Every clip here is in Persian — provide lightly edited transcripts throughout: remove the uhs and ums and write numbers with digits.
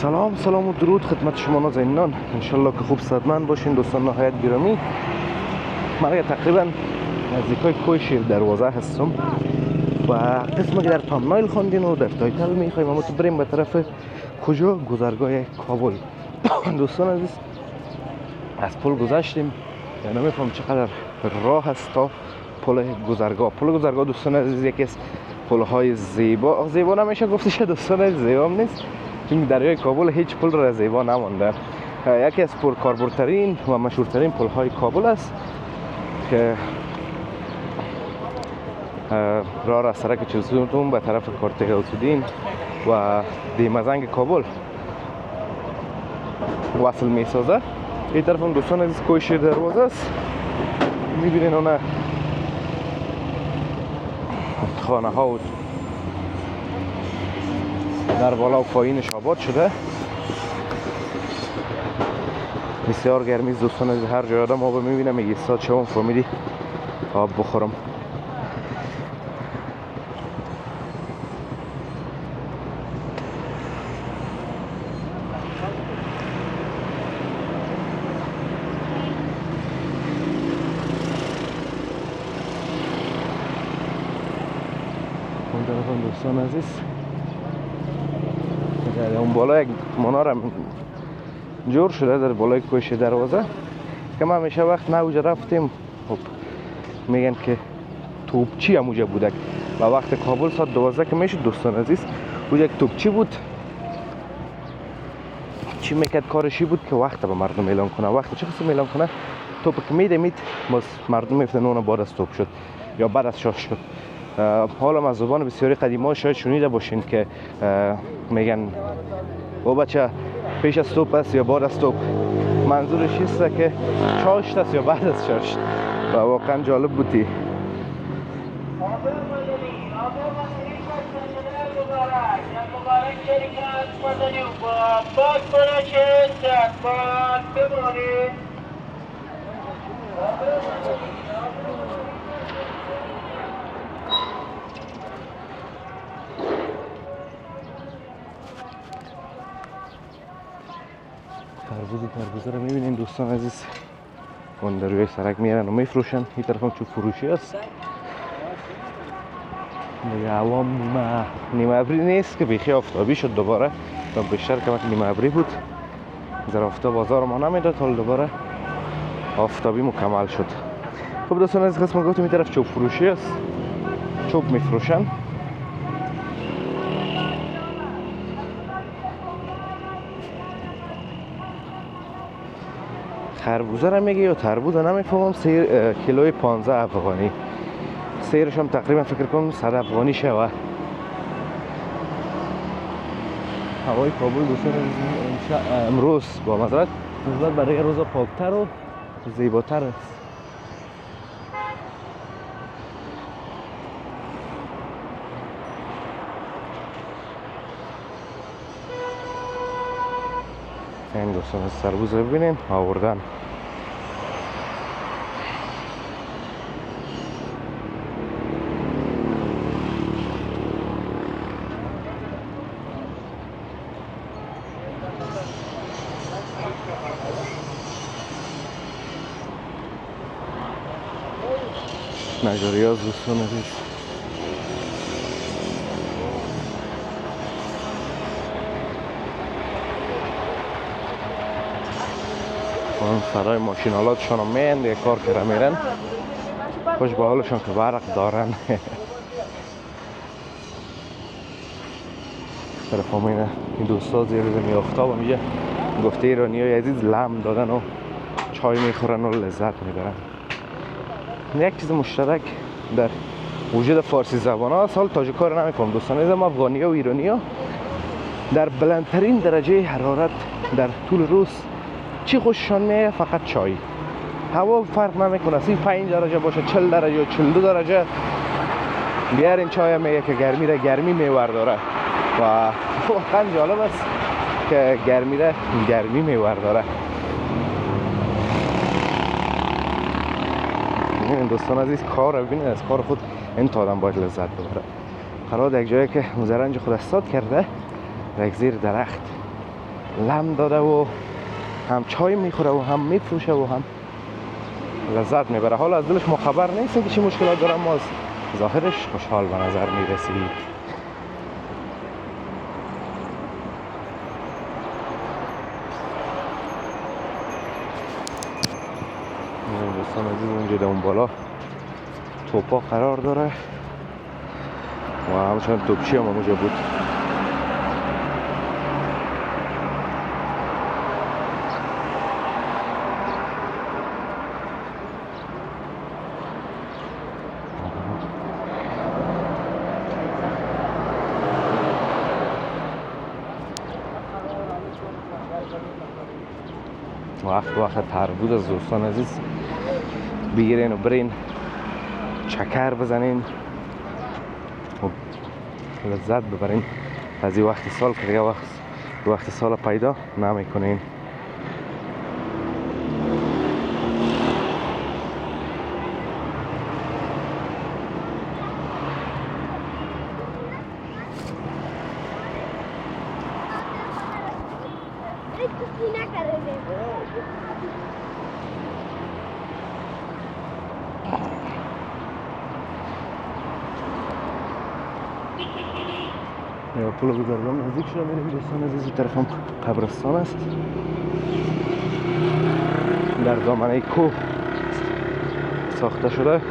سلام و درود خدمت شما نازنینان. انشالله که خوب صحتمند باشین دوستان نهایت گرامی. من تقریبا نزدیکای کوه شیر دروازه هستم و قسمی که در تامنایل خواندین و در تایتل میخوایم اما تو بریم به طرف کجا؟ گذرگاه کابل. دوستان عزیز از پل گذشتیم، نمیفهم چقدر راه هست تا پل گذرگاه. پل گذرگاه دوستان عزیز یکی از پل‌های زیبا نمیشه گفتش دوستان عزیز، زیبا هم نیست چون دریای کابل هیچ پل را زیبا نمانده. یکی از پرکاربردترین و مشهورترین پل‌های کابل است که راه را سرک چلسوتون به طرف کارت غوث‌الدین و دیمزنگ کابل وصل می سازه. این طرف هم دوستان عزیز کوه شیر دروازه است، میبینین اون خانه ها و در بالا و پایینش آباد شده. بسیار گرمی دوستان عزیز، هر جای آدم آب میبینه میگه ایستاد شما فهمیدی آب بخورم. دوستان عزیز اون بالا یک منار جور شده در بالای کوه شیر دروازه که ما همیشه وقت نوجه رفتیم خب میگن که توپچی هم اونجا بوده و وقت کابل ساعت 12 که میشد دوستان عزیز اونجا یک توپچی بود. چی میکرد؟ کارشی بود که وقت به مردم اعلام کنه. وقت چه قسم اعلام کنه؟ توپ که میدمید مردم میفتن اون بعد از توپ شد یا بعد از شاه شد. حالا از زبان بسیاری قدیما شاید شنیده باشین که میگن او بچه پیش از توپ است یا بعد از توپ. منظورش است که چاشت است یا بعد از چاشت و واقعا جالب بودی. تربوزه رو میبینین دوستان عزیز، اون در روی سرک میرن و میفروشن. این طرف هم چوب فروشی است دیگه. هوا نیمه ابری نیست که بیخی آفتابی شد دوباره، تا بیشتر که وقت نیمه ابری بود در آفتاب بازار ما نمیداد، حال دوباره آفتابی مکمل شد. خب دوستان عزیز قسم گفتم این طرف چوب فروشی است، چوب میفروشن. خربوزه را میگه یا تربوز نمیفهمم. سیر کیلوی 15 افغانی، سیرش هم تقریبا فکر کنم 100 افغانی شوه. هوای کابل دوستان امروز با معذرت نسبت برای روز پاکتر و زیباتر است. این دوستان از تربوز رو ببینین آوردن. نجاریاز دوستان عزیز اون سرای ماشینالاتشان هم میان دیگه کار کرده میرن. خوش به حالشان که برق دارن. طرف همینه این دوستا زیر زمین آفتاب هم میگه گفته ایرانی های عزیز لم دادن و چای میخورن و لذت میبرن. یک چیز مشترک در وجود فارسی زبان ها است، حال تاجیکا رو نمیفهم دوستان عزیز، ما افغانی ها و ایرانی ها در بلندترین درجه حرارت در طول روز چی خوششان میه؟ فقط چای. هوا فرق نمیکنه 35 درجه باشه 40 درجه یا 42 درجه بیارین چای میگه که گرمی را گرمی میور داره و واقعا جالب است که گرمی را گرمی میور داره. این دوستان عزیز کار رو ببینید، از کار خود این تا آدم باید لذت ببره. قرار یک جایی که زرنج خود استاد کرده در یک زیر درخت لم داده و هم چای میخوره و هم میفروشه و هم لذت میبره. حالا از دلش ما خبر نیست که چی مشکلات داره، اما از ظاهرش خوشحال به نظر میرسید. دوستان عزیز اونجا در اون بالا توپا قرار داره و همچنان توپچی هم اونجا بود. وقت تربود از دوستان عزیز بگیرین و برین چکر بزنین و لذت ببرین از این وقت سال که دیگه وقت سال پیدا نمیکنین. یا پول بزرگان نزدیک شده میریم دوستان عزیز. این طرف هم قبرستان است در دامنه کوه ساخته شده.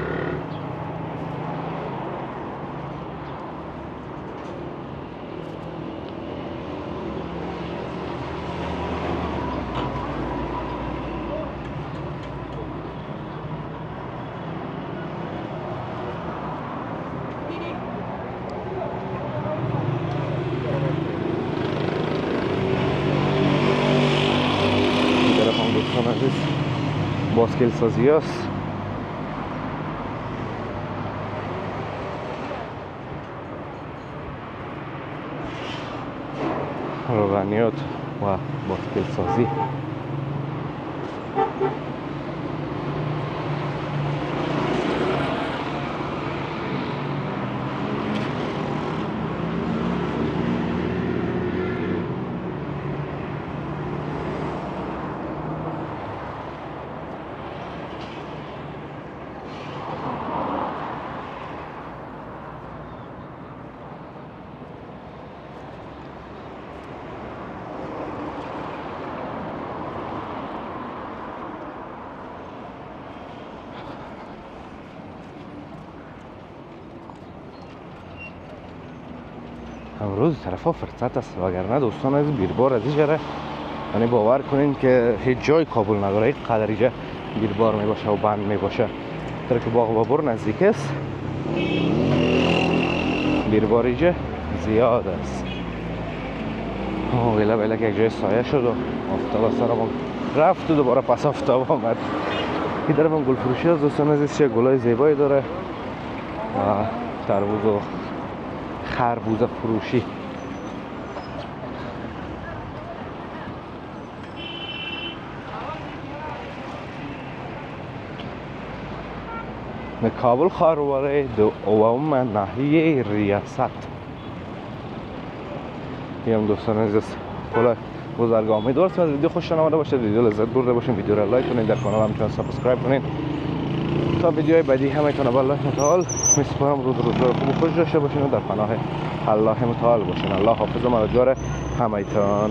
باسکل سازی است. روغنیات و باسکل سازی. امروز طرفا فرصت است، وگرنه دوستان از بیربار از اینجا، یعنی باور کنین که هیچ جای کابل نداره یک قدر اینجا بیربار می باشه و بند می باشه. در که باغ بابور نزدیک است بیربار اینجا زیاد است. ویلا که یک جای سایه شد و آفتاب سرمون رفت و دوباره پس آفتاب آمد. این طرف هم گل فروشی از دوستان عزیز، چه گلای زیبایی داره و تربوز و خربوزه فروشی. کابل خارواره دوم ناحیه ریاست. هم دوستان عزیز پل بزرگان. امیدوارم از ویدیو خوشتون آمده باشه، ویدیو لذت برده باشین. ویدیو را لایک کنین، در کانال هم سابسکرایب کنین تا ویدیوهای بعدی همتون به الله متعال میسپارم. روزگار خوب و خوش داشته باشین و در پناه الله متعال باشین. الله حافظ و مددگار همتون.